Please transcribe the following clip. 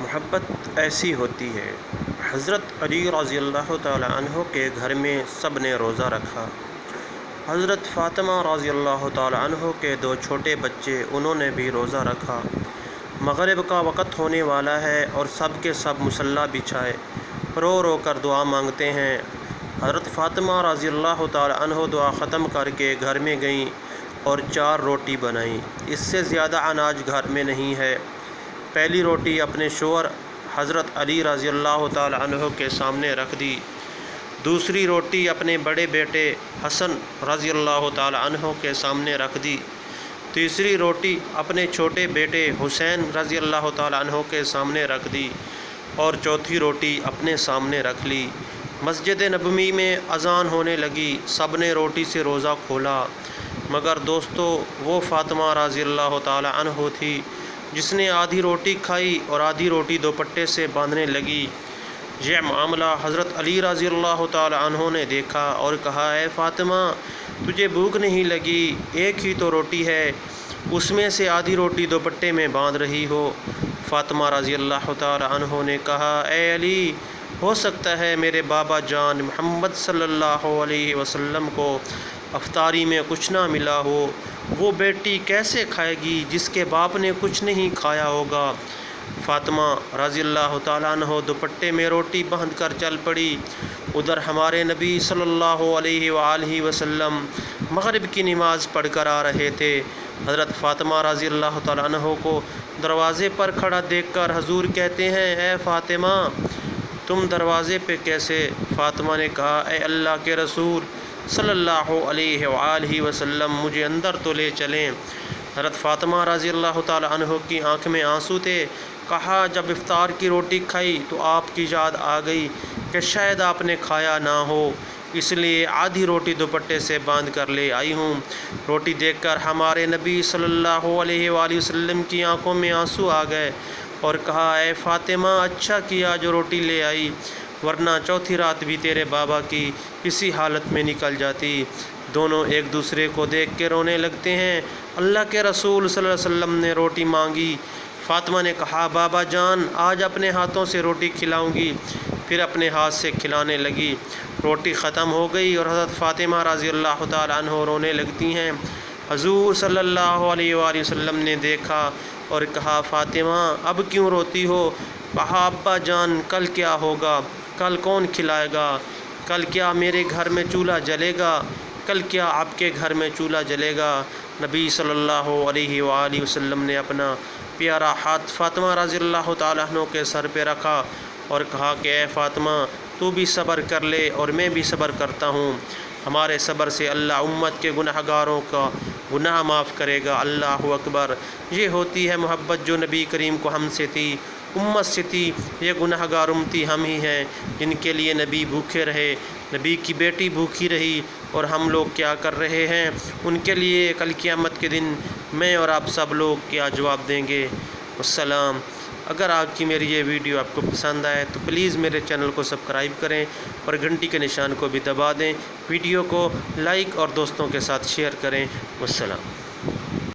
محبت ایسی ہوتی ہے۔ حضرت علی رضی اللہ تعالی عنہ کے گھر میں سب نے روزہ رکھا۔ حضرت فاطمہ رضی اللہ تعالی عنہ کے 2 چھوٹے بچے، انہوں نے بھی روزہ رکھا۔ مغرب کا وقت ہونے والا ہے اور سب کے سب مصلی بچھائے رو رو کر دعا مانگتے ہیں۔ حضرت فاطمہ رضی اللہ تعالی عنہ دعا ختم کر کے گھر میں گئیں اور 4 روٹی بنائیں۔ اس سے زیادہ اناج گھر میں نہیں ہے۔ پہلی روٹی اپنے شوہر حضرت علی رضی اللہ تعالی عنہ کے سامنے رکھ دی۔ دوسری روٹی اپنے بڑے بیٹے حسن رضی اللہ تعالی عنہ کے سامنے رکھ دی۔ تیسری روٹی اپنے چھوٹے بیٹے حسین رضی اللہ تعالی عنہ کے سامنے رکھ دی اور چوتھی روٹی اپنے سامنے رکھ لی۔ مسجد نبوی میں اذان ہونے لگی۔ سب نے روٹی سے روزہ کھولا، مگر دوستو وہ فاطمہ رضی اللہ تعالی عنہ تھی جس نے آدھی روٹی کھائی اور آدھی روٹی دوپٹے سے باندھنے لگی۔ یہ معاملہ حضرت علی رضی اللہ تعالی عنہ نے دیکھا اور کہا، اے فاطمہ، تجھے بھوک نہیں لگی؟ ایک ہی تو روٹی ہے، اس میں سے آدھی روٹی دوپٹے میں باندھ رہی ہو۔ فاطمہ رضی اللہ تعالی عنہ نے کہا، اے علی، ہو سکتا ہے میرے بابا جان محمد صلی اللہ علیہ وسلم کو افطاری میں کچھ نہ ملا ہو۔ وہ بیٹی کیسے کھائے گی جس کے باپ نے کچھ نہیں کھایا ہوگا؟ فاطمہ رضی اللہ تعالیٰ عنہ دوپٹے میں روٹی باندھ کر چل پڑی۔ ادھر ہمارے نبی صلی اللہ علیہ وآلہ وسلم مغرب کی نماز پڑھ کر آ رہے تھے۔ حضرت فاطمہ رضی اللہ تعالیٰ عنہ کو دروازے پر کھڑا دیکھ کر حضور کہتے ہیں، اے فاطمہ، تم دروازے پہ کیسے؟ فاطمہ نے کہا، اے اللہ کے رسول صلی اللہ علیہ وآلہ وسلم، مجھے اندر تو لے چلیں۔ حضرت فاطمہ رضی اللہ تعالی عنہ کی آنکھ میں آنسو تھے۔ کہا، جب افطار کی روٹی کھائی تو آپ کی یاد آ گئی کہ شاید آپ نے کھایا نہ ہو، اس لیے آدھی روٹی دوپٹے سے باندھ کر لے آئی ہوں۔ روٹی دیکھ کر ہمارے نبی صلی اللہ علیہ وآلہ وسلم کی آنکھوں میں آنسو آ گئے اور کہا، اے فاطمہ، اچھا کیا جو روٹی لے آئی، ورنہ چوتھی رات بھی تیرے بابا کی اسی حالت میں نکل جاتی۔ دونوں ایک دوسرے کو دیکھ کے رونے لگتے ہیں۔ اللہ کے رسول صلی اللہ علیہ وسلم نے روٹی مانگی۔ فاطمہ نے کہا، بابا جان، آج اپنے ہاتھوں سے روٹی کھلاؤں گی۔ پھر اپنے ہاتھ سے کھلانے لگی۔ روٹی ختم ہو گئی اور حضرت فاطمہ رضی اللہ تعالی عنہ رونے لگتی ہیں۔ حضور صلی اللہ علیہ وآلہ وسلم نے دیکھا اور کہا، فاطمہ، اب کیوں روتی ہو؟ کہا، ابا جان، کل کیا ہوگا؟ کل کون کھلائے گا؟ کل کیا میرے گھر میں چولہا جلے گا؟ کل کیا آپ کے گھر میں چولہا جلے گا؟ نبی صلی اللہ علیہ وآلہ وسلم نے اپنا پیارا ہاتھ فاطمہ رضی اللہ تعالیٰ عنہ کے سر پہ رکھا اور کہا کہ اے فاطمہ، تو بھی صبر کر لے اور میں بھی صبر کرتا ہوں۔ ہمارے صبر سے اللہ امت کے گناہ گاروں کا گناہ معاف کرے گا۔ اللہ اکبر۔ یہ ہوتی ہے محبت جو نبی کریم کو ہم سے تھی، امت سے تھی۔ یہ گناہ گار امتی ہم ہی ہیں جن کے لیے نبی بھوکے رہے، نبی کی بیٹی بھوکی رہی، اور ہم لوگ کیا کر رہے ہیں؟ ان کے لیے کل قیامت کے دن میں اور آپ سب لوگ کیا جواب دیں گے؟ والسلام۔ اگر آپ کی میری یہ ویڈیو آپ کو پسند آئے تو پلیز میرے چینل کو سبسکرائب کریں اور گھنٹی کے نشان کو بھی دبا دیں۔ ویڈیو کو لائک اور دوستوں کے ساتھ شیئر کریں۔ والسلام۔